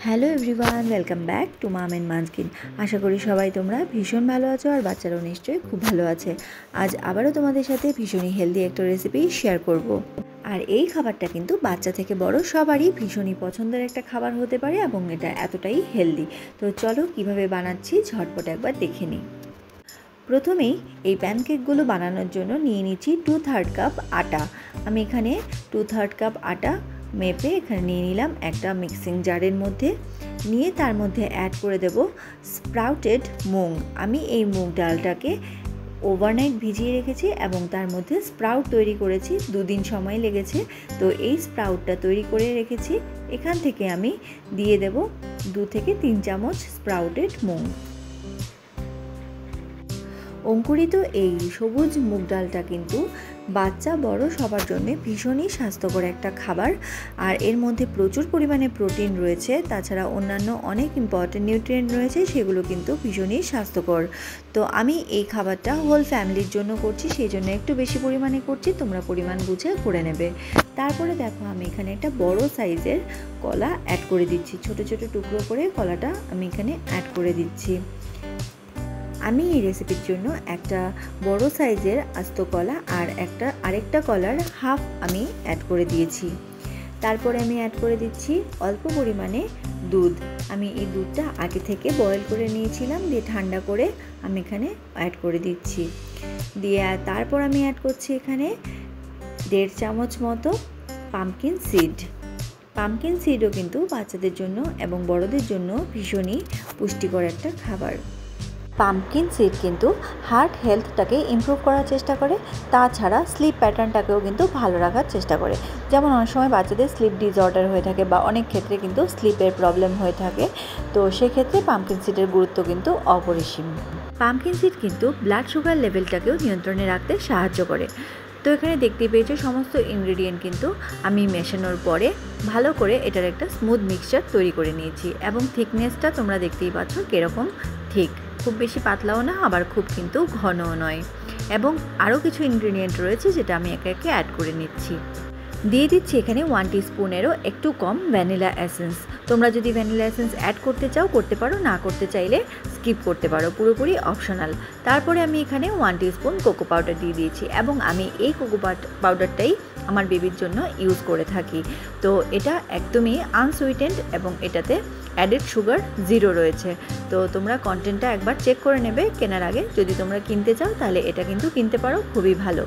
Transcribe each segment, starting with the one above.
Hello everyone, welcome back to mom and মানস্কিন। আশা করি সবাই তোমরা ভীষণ ভালো আছো আর বাচ্চারাও নিশ্চয়ই খুব ভালো আছে। আজ আবারও তোমাদের সাথে ভীষণই হেলদি একটা রেসিপি শেয়ার করব। আর এই খাবারটা কিন্তু বাচ্চা থেকে বড় সবারই ভীষণই পছন্দের একটা খাবার হতে পারে এবং এটা এতটাই হেলদি। তো চলো কিভাবে বানাচ্ছি ঝটপট একবার দেখে নিই। প্রথমেই এই প্যানকেকগুলো বানানোর জন্য নিয়ে নিচ্ছি 2/3 কাপ আটা। আমি এখানে 2/3 কাপ আটা মেপে এখানে নিয়ে নিলাম একটা মিক্সিং জারের মধ্যে। নিয়ে তার মধ্যে অ্যাড করে দেব স্প্রাউটেড মুগ। আমি এই মুগ ডালটাকে ওভারনাইট ভিজিয়ে রেখেছি এবং তার মধ্যে স্প্রাউট তৈরি করেছি, 2 দিন সময় লেগেছে। তো এই স্প্রাউটটা তৈরি করে রেখেছি। এখান থেকে আমি দিয়ে দেব 2 থেকে 3 চামচ স্প্রাউটেড মুগ। অঙ্কুরিত এই সবুজ মুগ ডালটা কিন্তু বাচ্চা বড় সবার জন্য ভীষণই স্বাস্থ্যকর একটা খাবার। আর এর মধ্যে প্রচুর পরিমাণে প্রোটিন রয়েছে, তাছাড়া অন্যান্য অনেক ইম্পর্টেন্ট নিউট্রিয়েন্ট রয়েছে, সেগুলো কিন্তু ভীষণই স্বাস্থ্যকর। তো আমি এই খাবারটা হোল ফ্যামিলির জন্য করছি, সেই জন্য একটু বেশি পরিমাণে করছি, তোমরা পরিমাণ বুঝে করে নেবে। তারপরে দেখো আমি এখানে একটা বড় সাইজের কলা অ্যাড করে দিচ্ছি, ছোট ছোট টুকরো করে কলাটা আমি এখানে অ্যাড করে দিচ্ছি। আমি এই রেসিপির জন্য একটা বড় সাইজের আস্ত কলা আর আরেকটা কলার হাফ আমি অ্যাড করে দিয়েছি। তারপরে আমি অ্যাড করে দিচ্ছি অল্প পরিমাণে দুধ। আমি এই দুধটা আগে থেকে বয়েল করে নিয়েছিলাম, দিয়ে ঠান্ডা করে আমি এখানে অ্যাড করে দিচ্ছি। দিয়ে তারপর আমি অ্যাড করছি এখানে 1.5 চামচ মতো পামকিন সিড। পামকিন সিডও কিন্তু বাচ্চাদের জন্য এবং বড়দের জন্য ভীষণই পুষ্টিকর একটা খাবার। পাম্পকিন সিড কিন্তু হার্ট হেলথটাকে ইমপ্রুভ করার চেষ্টা করে, তাছাড়া স্লিপ প্যাটার্নটাকেও কিন্তু ভালো রাখার চেষ্টা করে। যেমন অনেক সময় বাচ্চাদের স্লিপ ডিসঅর্ডার হয়ে থাকে বা অনেক ক্ষেত্রে কিন্তু স্লিপের প্রবলেম হয়ে থাকে, তো সেক্ষেত্রে পাম্পকিন সিডের গুরুত্ব কিন্তু অপরিসীম। পাম্পকিন সিড কিন্তু ব্লাড সুগার লেভেলটাকেও নিয়ন্ত্রণে রাখতে সাহায্য করে। তো এখানে দেখতে পেয়েছো সমস্ত ইনগ্রেডিয়েন্ট কিন্তু আমি মেশানোর পরে ভালো করে এটার একটা স্মুথ মিক্সচার তৈরি করে নিয়েছি এবং থিকনেসটা তোমরা দেখতেই পাচ্ছ কীরকম ঠিক, খুব বেশি পাতলাও না আবার খুব কিন্তু ঘনও নয়। এবং আরও কিছু ইনগ্রেডিয়েন্ট রয়েছে যেটা আমি একে একে অ্যাড করে নিচ্ছি। দিয়ে দিচ্ছি এখানে 1 টিস্পুনেরও একটু কম ভ্যানিলা এসেন্স। তোমরা যদি ভ্যানিলা এসেন্স অ্যাড করতে চাও করতে পারো, না করতে চাইলে স্কিপ করতে পারো, পুরোপুরি অপশনাল। তারপরে আমি এখানে 1 টিস্পুন কোকো পাউডার দিয়ে দিয়েছি এবং আমি এই কোকো পাউডারটাই আমার বেবির জন্য ইউজ করে থাকি। তো এটা একদমই আনসুইটেন্ড এবং এটাতে অ্যাডেড সুগার 0 রয়েছে। তো তোমরা কন্টেন্টটা একবার চেক করে নেবে কেনার আগে। যদি তোমরা কিনতে চাও তাহলে এটা কিন্তু কিনতে পারো, খুবই ভালো।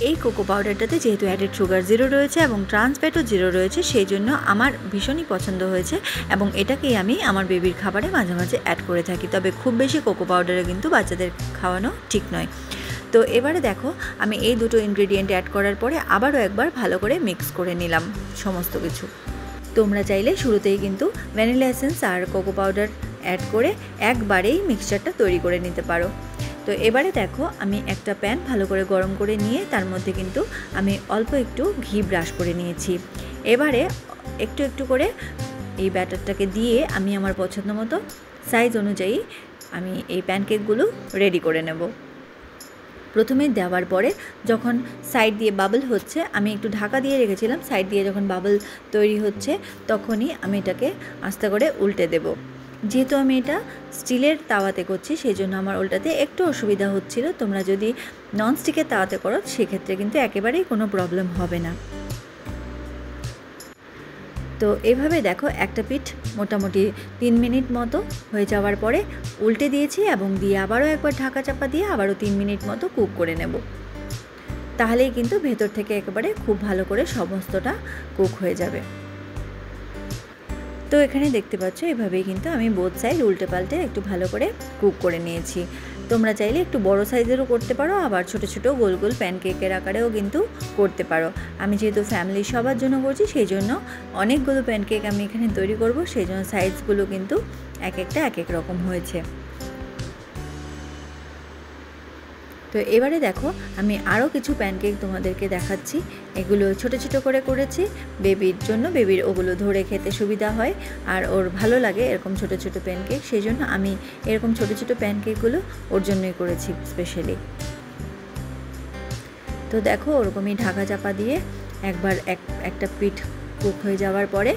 এই কোকো পাউডারটাতে যেহেতু অ্যাডেড সুগার 0 রয়েছে এবং ট্রান্স ফ্যাটও 0 রয়েছে, সেই জন্য আমার ভীষণই পছন্দ হয়েছে এবং এটাকেই আমি আমার বেবির খাবারে মাঝে মাঝে অ্যাড করে থাকি। তবে খুব বেশি কোকো পাউডারে কিন্তু বাচ্চাদের খাওয়ানো ঠিক নয়। তো এবারে দেখো আমি এই দুটো ইনগ্রেডিয়েন্ট অ্যাড করার পরে আবারও একবার ভালো করে মিক্স করে নিলাম সমস্ত কিছু। তোমরা চাইলে শুরুতেই কিন্তু ভ্যানিলা এসেন্স আর কোকো পাউডার অ্যাড করে একবারেই মিক্সচারটা তৈরি করে নিতে পারো। তো এবারে দেখো আমি একটা প্যান ভালো করে গরম করে নিয়ে তার মধ্যে কিন্তু আমি অল্প একটু ঘি ব্রাশ করে নিয়েছি। এবারে একটু একটু করে এই ব্যাটারটাকে দিয়ে আমি আমার পছন্দ মতো সাইজ অনুযায়ী আমি এই প্যানকেকগুলো রেডি করে নেব। প্রথমে দেওয়ার পরে যখন সাইড দিয়ে বাবল হচ্ছে, আমি একটু ঢাকা দিয়ে রেখেছিলাম, সাইড দিয়ে যখন বাবল তৈরি হচ্ছে তখনই আমি এটাকে আস্তে করে উল্টে দেব। যেহেতু আমি এটা স্টিলের তাওয়াতে করছি সেই জন্য আমার উল্টাতে একটু অসুবিধা হচ্ছিল। তোমরা যদি ননস্টিকের তাওয়াতে করো সেক্ষেত্রে কিন্তু একেবারেই কোনো প্রবলেম হবে না। তো এভাবে দেখো একটা পিঠ মোটামুটি 3 মিনিট মতো হয়ে যাওয়ার পরে উল্টে দিয়েছি এবং দিয়ে আবারও একবার ঢাকা চাপা দিয়ে আবারও 3 মিনিট মতো কুক করে নেব। তাহলেই কিন্তু ভেতর থেকে একেবারে খুব ভালো করে সমস্তটা কুক হয়ে যাবে। তো এখানে দেখতে পাচ্ছ এভাবেই কিন্তু আমি বোথ সাইড উল্টে পাল্টে একটু ভালো করে কুক করে নিয়েছি। তোমরা চাইলে একটু বড় সাইজেরও করতে পারো, আবার ছোট ছোট গোল গোল প্যানকেকের আকারেও কিন্তু করতে পারো। আমি যেহেতু ফ্যামিলি সবার জন্য করছি সেই জন্য অনেকগুলো প্যানকেক আমি এখানে তৈরি করব, সেই জন্য সাইজগুলো কিন্তু এক একটা এক এক রকম হয়েছে। তো এবারে দেখো আমি আরও কিছু প্যানকেক তোমাদেরকে দেখাচ্ছি। এগুলো ছোট ছোট করে করেছি বেবির জন্য, বেবির ওগুলো ধরে খেতে সুবিধা হয় আর ওর ভালো লাগে এরকম ছোট ছোট প্যানকেক, সেই জন্য আমি এরকম ছোট ছোট প্যানকেকগুলো ওর জন্যই করেছি স্পেশালি। তো দেখো ওরকমই ঢাকা চাপা দিয়ে একবার একটা পিঠ কুক হয়ে যাওয়ার পরে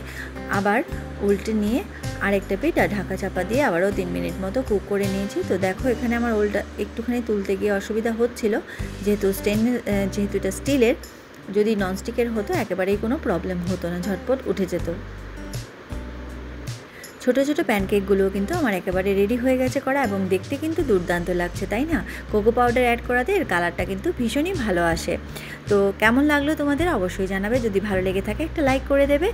আবার উল্টে নিয়ে আরেকটা পিঠ আর ঢাকা চাপা দিয়ে আবারও 3 মিনিট মতো কুক করে নিয়েছি। তো দেখো এখানে আমার ওলটা একটুখানি তুলতে গিয়ে অসুবিধা হচ্ছিল, যেহেতু এটা স্টিলের, যদি ননস্টিকের হতো একেবারেই কোনো প্রবলেম হতো না, ঝটপট উঠে যেত। ছোট ছোট প্যানকেকগুলোও কিন্তু আমার একেবারে রেডি হয়ে গেছে করা, এবং দেখতে কিন্তু দুর্দান্ত লাগছে, তাই না? কোকো পাউডার অ্যাড করাতে এর কালারটা কিন্তু ভীষণই ভালো আসে। তো কেমন লাগলো তোমাদের অবশ্যই জানাবে, যদি ভালো লেগে থাকে একটা লাইক করে দেবে,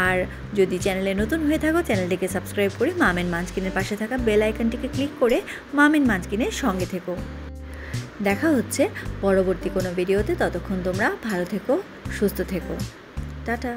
আর যদি চ্যানেলে নতুন হয়ে থাকো চ্যানেলটিকে সাবস্ক্রাইব করে মাম এন্ড মাঞ্চকিনের পাশে থাকা বেল আইকনটিকে ক্লিক করে মাম এন্ড মাঞ্চকিনের সঙ্গে থেকো। দেখা হচ্ছে পরবর্তী কোনো ভিডিওতে, ততক্ষণ তোমরা ভালো থেকো, সুস্থ থেকো, টাটা।